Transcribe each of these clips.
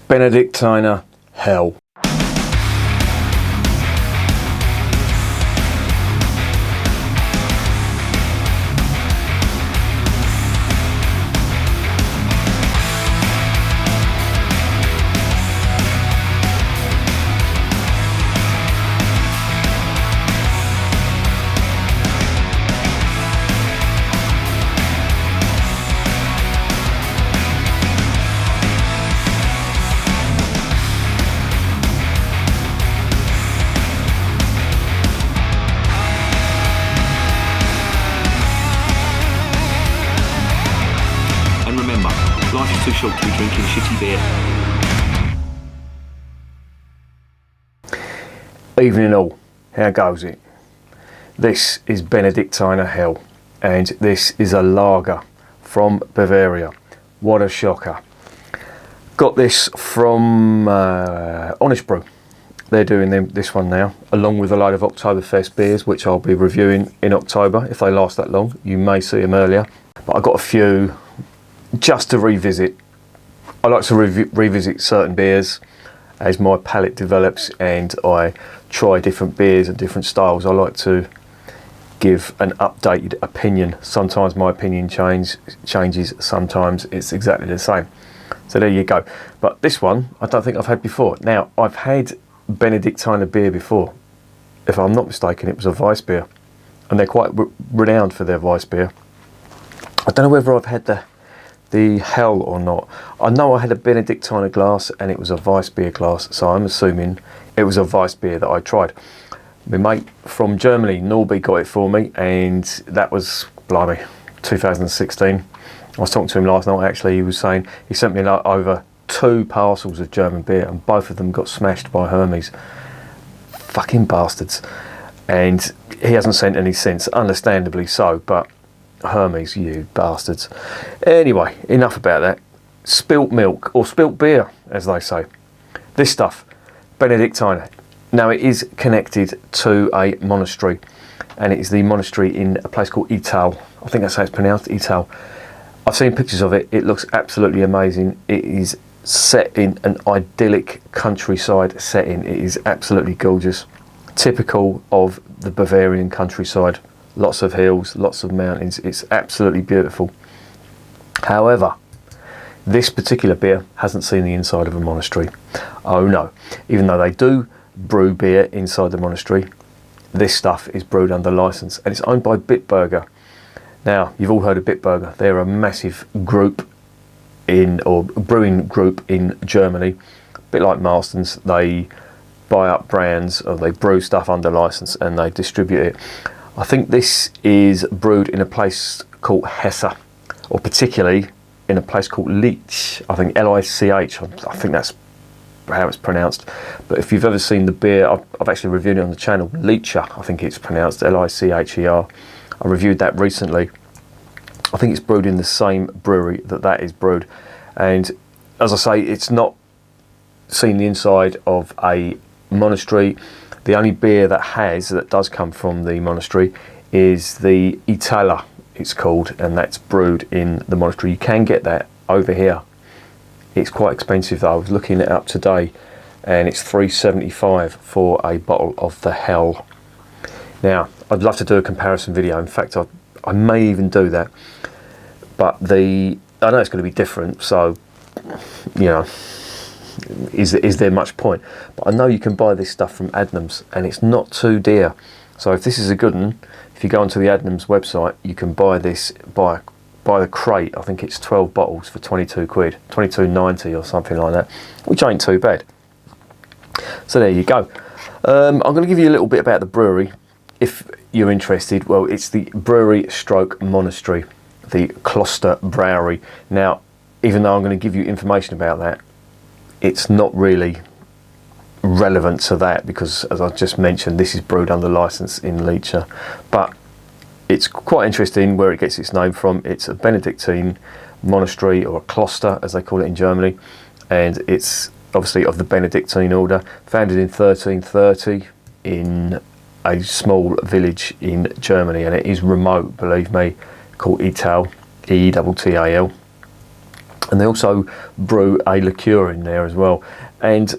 Benediktiner Hell. Life is too short to be drinking shitty beer. Evening all, how goes it? This is Benediktiner Hell, and this is a lager from Bavaria. What a shocker. Got this from Honest Brew. They're doing this one now, along with a load of Oktoberfest beers, which I'll be reviewing in October. If they last that long, you may see them earlier. But I got a few just to revisit. I like to revisit certain beers as my palate develops and I try different beers and different styles. I like to give an updated opinion. Sometimes my opinion changes, sometimes it's exactly the same. So there you go. But this one I don't think I've had before. Now, I've had Benediktiner beer before. If I'm not mistaken, it was a Weiss beer, and they're quite renowned for their Weiss beer. I don't know whether I've had the Hell or not. I know I had a Benediktiner glass and it was a Weiss beer glass, so I'm assuming it was a Weiss beer that I tried. My mate from Germany, Norby, got it for me, and that was, blimey, 2016. I was talking to him last night actually. He was saying he sent me over 2 parcels of German beer and both of them got smashed by Hermes. Fucking bastards. And he hasn't sent any since, understandably so, but Hermes, you bastards. Anyway, enough about that. Spilt milk, or spilt beer, as they say. This stuff, Benediktiner. Now, it is connected to a monastery, and it is the monastery in a place called Ital. I think that's how it's pronounced, Ital. I've seen pictures of it. It looks absolutely amazing. It is set in an idyllic countryside setting. It is absolutely gorgeous. Typical of the Bavarian countryside. Lots of hills, lots of mountains. It's absolutely beautiful. However, this particular beer hasn't seen the inside of a monastery. Oh no. Even though they do brew beer inside the monastery, this stuff is brewed under license, and it's owned by Bitburger. Now, you've all heard of Bitburger. They're a massive group brewing group in Germany. A bit like Marston's. They buy up brands, or they brew stuff under license and they distribute it. I think this is brewed in a place called Hesse, or particularly in a place called Licher. I think L-I-C-H. I think that's how it's pronounced. But if you've ever seen the beer, I've actually reviewed it on the channel. Licher, I think it's pronounced L-I-C-H-E-R. I reviewed that recently. I think it's brewed in the same brewery that is brewed. And as I say, it's not seen the inside of a monastery. The only beer that does come from the monastery is the Italer, it's called, and that's brewed in the monastery. You can get that over here. It's quite expensive though. I was looking it up today, and it's $3.75 for a bottle of the Hell. Now, I'd love to do a comparison video. In fact, I may even do that. But I know it's going to be different, so, you know, is there much point? But I know you can buy this stuff from Adnams, and it's not too dear. So if this is a good one, if you go onto the Adnams website, you can buy this by the crate. I think it's 12 bottles for 22 quid, 22.90 or something like that, which ain't too bad. So there you go. I'm going to give you a little bit about the brewery if you're interested. Well, it's the Brewery stroke monastery, the Kloster Brewery. Now, even though I'm going to give you information about that, it's not really relevant to that because, as I just mentioned, this is brewed under license in Licher. But it's quite interesting where it gets its name from. It's a Benedictine monastery, or a Kloster as they call it in Germany, and it's obviously of the Benedictine order, founded in 1330 in a small village in Germany, and it is remote, believe me, called Ital, E-T-T-A-L. And they also brew a liqueur in there as well. And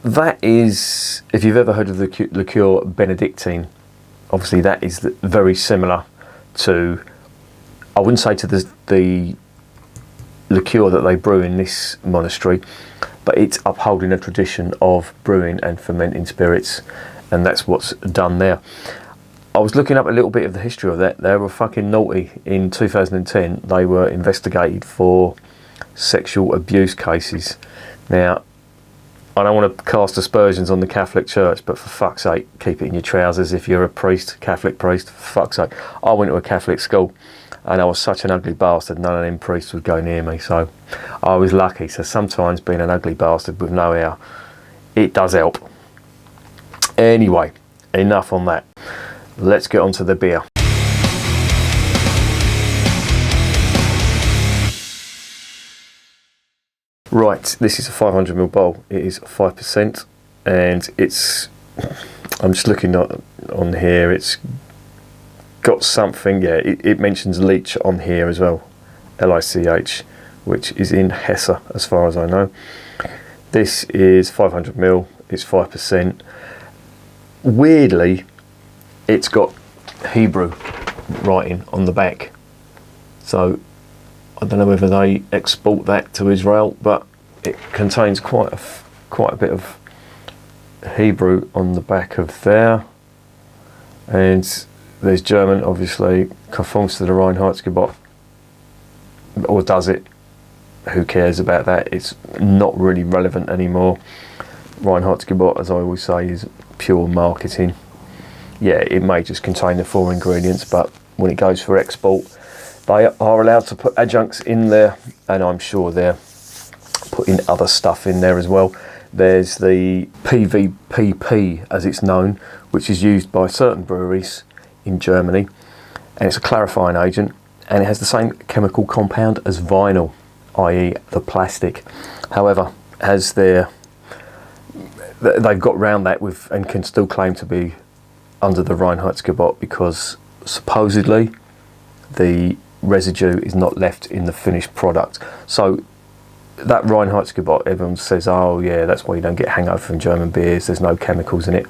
that is, if you've ever heard of the liqueur Benediktine, obviously that is very similar to, I wouldn't say to the liqueur that they brew in this monastery, but it's upholding a tradition of brewing and fermenting spirits, and that's what's done there. I was looking up a little bit of the history of that. They were fucking naughty. In 2010, they were investigated for sexual abuse cases. Now, I don't want to cast aspersions on the Catholic Church, but for fuck's sake, keep it in your trousers if you're a priest, Catholic priest, for fuck's sake. I went to a Catholic school, and I was such an ugly bastard, none of them priests would go near me, so I was lucky. So sometimes being an ugly bastard with no hair, it does help. Anyway, enough on that. Let's get on to the beer. Right, this is a 500ml bowl. It is 5%, and it's, I'm just looking on here, it's got something, yeah, it mentions Licher on here as well, Lich, which is in Hesse as far as I know. This is 500ml, it's 5%. Weirdly, it's got Hebrew writing on the back, so I don't know whether they export that to Israel, but it contains quite a bit of Hebrew on the back of there, and there's German, obviously, conforms to the Reinheitsgebot, or does it? Who cares about that? It's not really relevant anymore. Reinheitsgebot, as I always say, is pure marketing. Yeah, it may just contain the 4 ingredients, but when it goes for export, they are allowed to put adjuncts in there, and I'm sure they're putting other stuff in there as well. There's the PVPP, as it's known, which is used by certain breweries in Germany, and it's a clarifying agent, and it has the same chemical compound as vinyl, i.e. the plastic. However, as they've got round that with, and can still claim to be under the Reinheitsgebot, because supposedly the residue is not left in the finished product. So that Reinheitsgebot, everyone says, oh yeah, that's why you don't get hangover from German beers, there's no chemicals in it.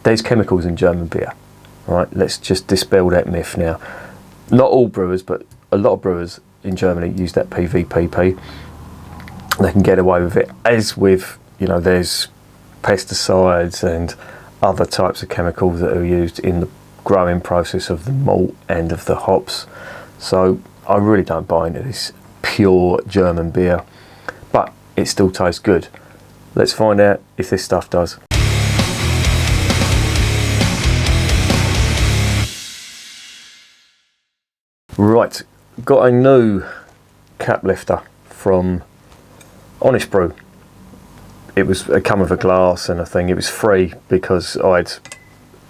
There's chemicals in German beer, right? Let's just dispel that myth now. Not all brewers, but a lot of brewers in Germany use that PVPP. They can get away with it, as with, you know, there's pesticides and other types of chemicals that are used in the growing process of the malt and of the hops. So I really don't buy into this pure German beer, but it still tastes good. Let's find out if this stuff does. Right, got a new cap lifter from Honest Brew. It come with a glass and a thing. It was free because I'd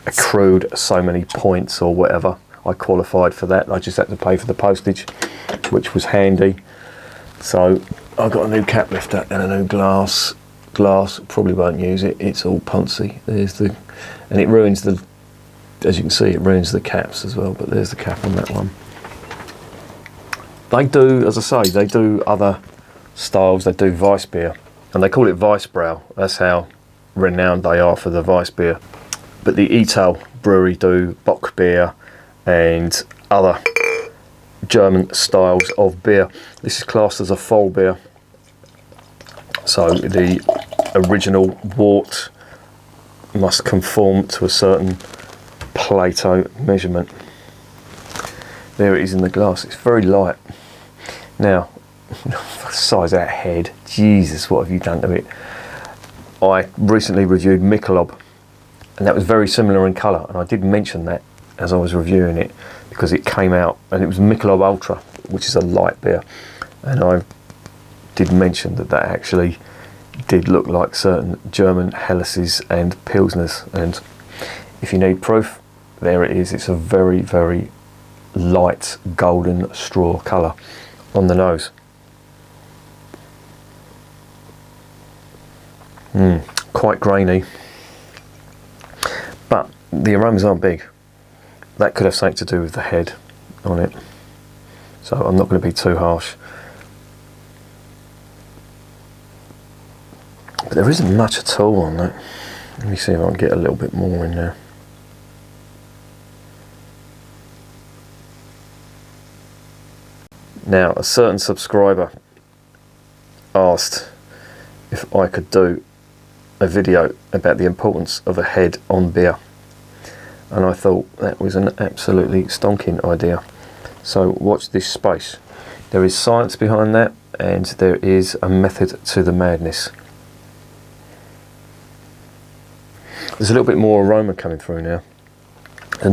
accrued so many points or whatever. I qualified for that. I just had to pay for the postage, which was handy. So I got a new cap lifter and a new glass. Probably won't use it. It's all poncy. And it ruins the, as you can see, it ruins the caps as well. But there's the cap on that one. They do, as I say, they do other styles. They do Weiss beer, and they call it Weissbrau. That's how renowned they are for the Weiss beer. But the Ital Brewery do Bock beer and other German styles of beer. This is classed as a Voll beer. So the original wort must conform to a certain Plato measurement. There it is in the glass. It's very light. Now, size of that head. Jesus, what have you done to it? I recently reviewed Michelob, and that was very similar in colour, and I did mention that as I was reviewing it because it came out, and it was Michelob Ultra, which is a light beer, and I did mention that actually did look like certain German Helleses and Pilsners, and if you need proof, there it is. It's a very, very light golden straw colour on the nose. Quite grainy, but the aromas aren't big. That could have something to do with the head on it, so I'm not going to be too harsh. But there isn't much at all on that. Let me see if I can get a little bit more in there. Now, a certain subscriber asked if I could do a video about the importance of a head on beer, and I thought that was an absolutely stonking idea. So watch this space. There is science behind that, and there is a method to the madness. There's a little bit more aroma coming through now. A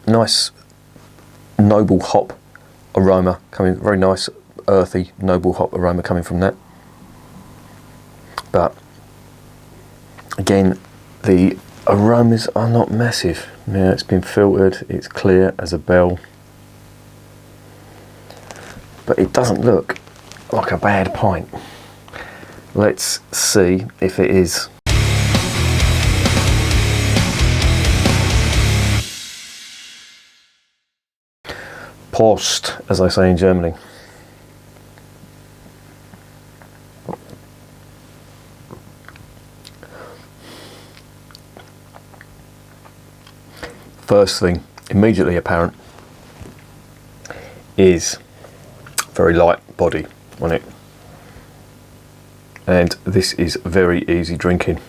nice noble hop aroma coming, very nice earthy noble hop aroma coming from that. But again, the aromas are not massive. Now it's been filtered, it's clear as a bell, but it doesn't look like a bad pint. Let's see if it is. Prost, as I say in Germany. First thing immediately apparent is very light body on it, and this is very easy drinking.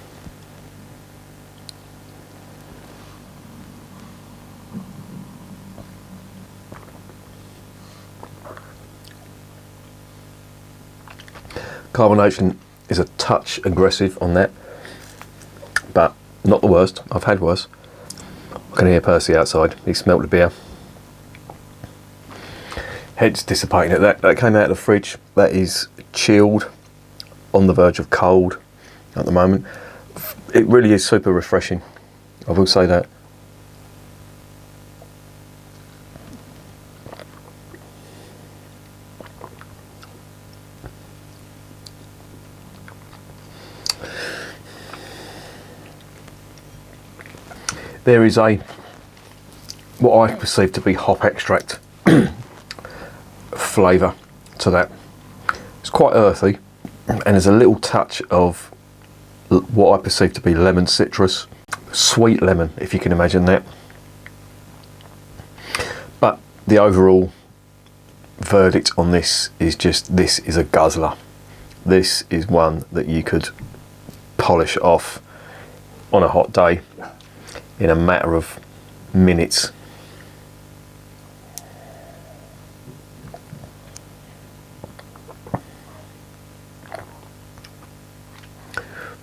Carbonation is a touch aggressive on that, but not the worst. I've had worse. I can hear Percy outside. He smelt the beer. Head's dissipating at that. That came out of the fridge. That is chilled, on the verge of cold at the moment. It really is super refreshing. I will say that. There is what I perceive to be hop extract flavour to that. It's quite earthy, and there's a little touch of what I perceive to be lemon citrus, sweet lemon, if you can imagine that. But the overall verdict on this is just, this is a guzzler. This is one that you could polish off on a hot day in a matter of minutes.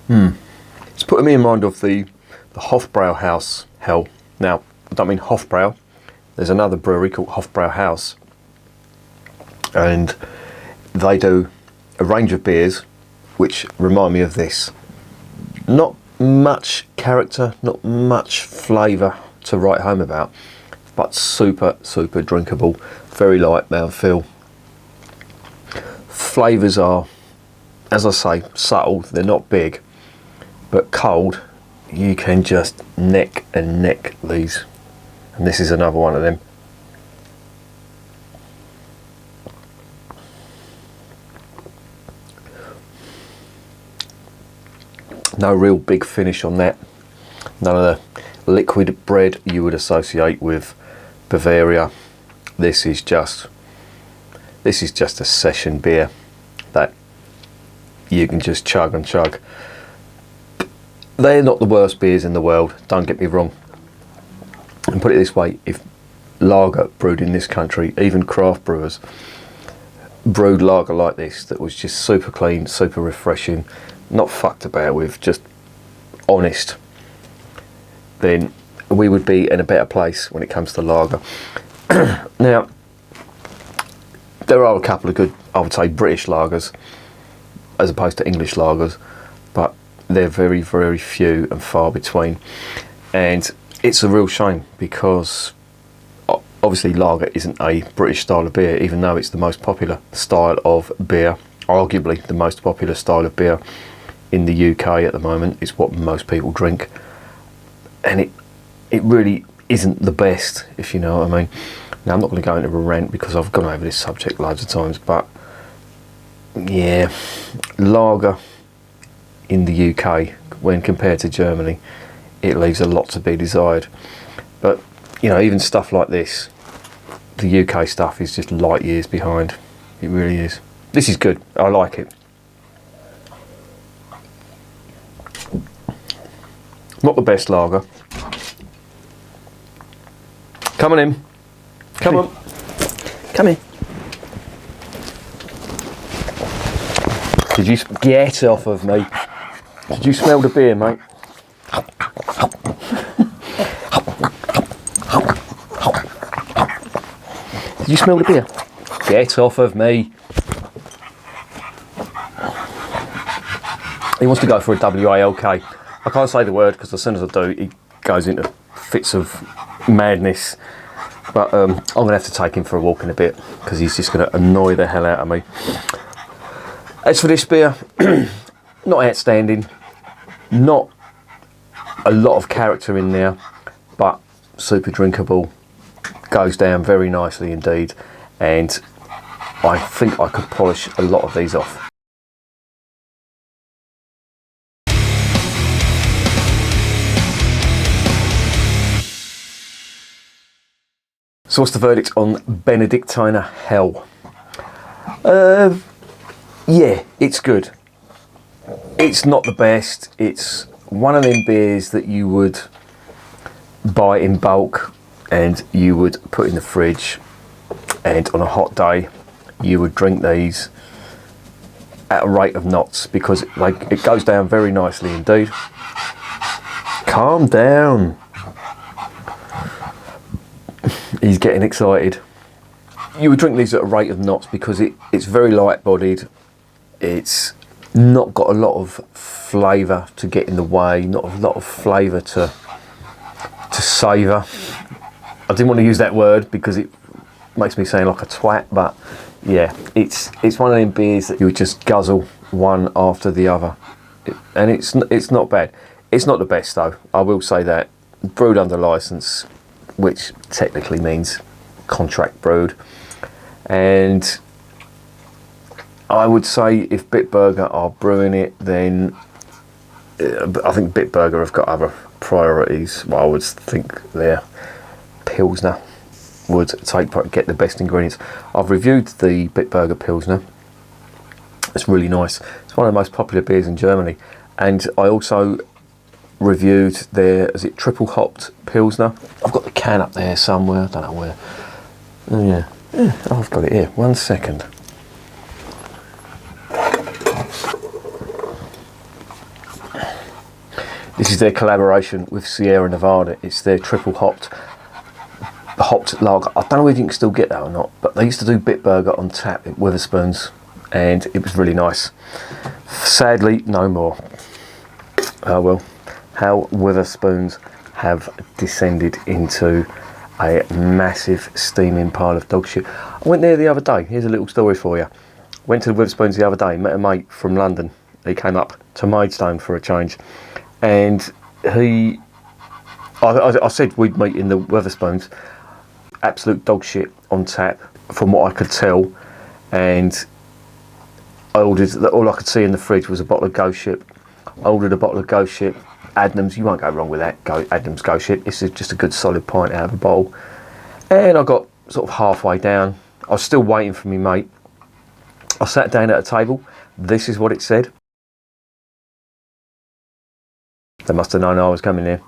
It's putting me in mind of the Hofbrauhaus Hell. Now, I don't mean Hofbrau. There's another brewery called Hofbrauhaus, and they do a range of beers which remind me of this. Not much character, not much flavour to write home about, but super drinkable, very light mouthfeel. Flavours are, as I say, subtle. They're not big, but cold you can just neck and neck these, and this is another one of them. No real big finish on that. None of the liquid bread you would associate with Bavaria. This is just a session beer that you can just chug and chug. They're not the worst beers in the world, don't get me wrong. And put it this way, if lager brewed in this country, even craft brewers brewed lager like this, that was just super clean, super refreshing, not fucked about with, just honest, then we would be in a better place when it comes to lager. Now, there are a couple of good, I would say, British lagers as opposed to English lagers, but they're very few and far between, and it's a real shame because obviously lager isn't a British style of beer, even though it's the most popular style of beer, arguably the most popular style of beer in the UK at the moment. It's what most people drink, and it really isn't the best, if you know what I mean. Now, I'm not going to go into a rant because I've gone over this subject loads of times, but yeah, lager in the UK when compared to Germany. It leaves a lot to be desired. But, you know, even stuff like this, the UK stuff is just light years behind. It really is. This is good. I like it. Not the best lager. Come on in. Come on. Come in. Did you get off of me? Did you smell the beer, mate? Did you smell the beer? Get off of me. He wants to go for a WALK. I can't say the word because as soon as I do, he goes into fits of madness. But I'm going to have to take him for a walk in a bit because he's just going to annoy the hell out of me. As for this beer, not outstanding. Not a lot of character in there, but super drinkable. Goes down very nicely indeed. And I think I could polish a lot of these off. So what's the verdict on Benediktiner Hell? Yeah, it's good. It's not the best. It's one of them beers that you would buy in bulk and you would put in the fridge, and on a hot day you would drink these at a rate of knots because it goes down very nicely indeed. Calm down. He's getting excited. You would drink these at a rate of knots because it's very light bodied. It's not got a lot of flavour to get in the way, not a lot of flavour to savour. I didn't want to use that word because it makes me sound like a twat, but yeah, it's one of them beers that you would just guzzle one after the other. And it's not bad. It's not the best though, I will say that. Brewed under licence, which technically means contract brewed. And I would say if Bitburger are brewing it, then I think Bitburger have got other priorities. Well, I would think their Pilsner would get the best ingredients. I've reviewed the Bitburger Pilsner. It's really nice. It's one of the most popular beers in Germany. And I also reviewed their, is it triple hopped Pilsner? I've got the can up there somewhere, I don't know where. Oh yeah, I've got it here, 1 second. This is their collaboration with Sierra Nevada. It's their triple hopped lager. I don't know if you can still get that or not, but they used to do Bitburger on tap at Wetherspoons and it was really nice. Sadly, no more. Oh well. How Wetherspoons have descended into a massive steaming pile of dog shit. I went there the other day. Here's a little story for you. Went to the Wetherspoons the other day, met a mate from London. He came up to Maidstone for a change. And I said we'd meet in the Wetherspoons. Absolute dog shit on tap, from what I could tell. And I ordered, all I could see in the fridge was a bottle of Ghost Ship. I ordered a bottle of Ghost Ship. Adnams, you won't go wrong with that. Adnams Ghost Ship. It's just a good solid pint out of a bottle. And I got sort of halfway down. I was still waiting for me mate. I sat down at a table. This is what it said. They must have known I was coming there.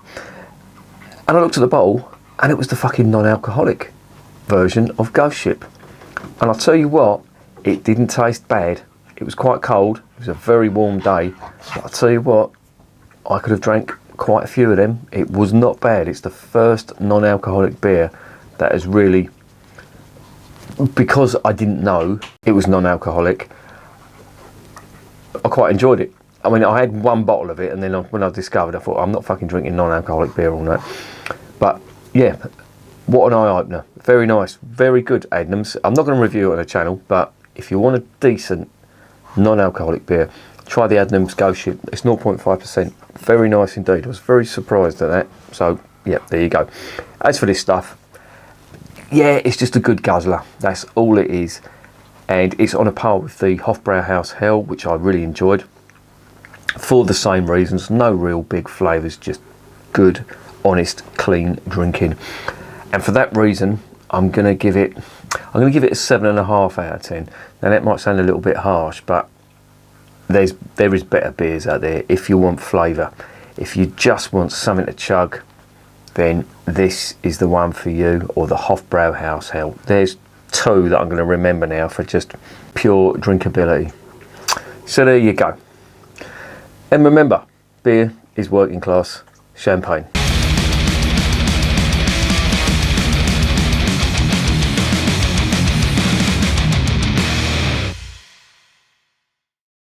And I looked at the bottle, and it was the fucking non-alcoholic version of Ghost Ship. And I'll tell you what, it didn't taste bad. It was quite cold. It was a very warm day. But I'll tell you what, I could have drank quite a few of them. It was not bad. It's the first non-alcoholic beer that has really, because I didn't know it was non-alcoholic, I quite enjoyed it. I mean, I had one bottle of it, and then when I discovered, I thought, I'm not fucking drinking non-alcoholic beer all night. But yeah, what an eye-opener. Very nice, very good Adnams. I'm not going to review it on the channel, but if you want a decent non-alcoholic beer, try the Adnams Ghost Ship. It's 0.5%. Very nice indeed. I was very surprised at that. So yeah, there you go. As for this stuff, yeah, it's just a good guzzler. That's all it is. And it's on a par with the Hofbrauhaus Hell, which I really enjoyed. for the same reasons. No real big flavours, just good, honest, clean drinking. And for that reason, I'm going to give it a 7.5 out of 10. Now that might sound a little bit harsh, but there is better beers out there if you want flavour. If you just want something to chug, then this is the one for you, or the Hofbrauhaus Hell. There's two that I'm going to remember now for just pure drinkability. So there you go. And remember, beer is working class champagne.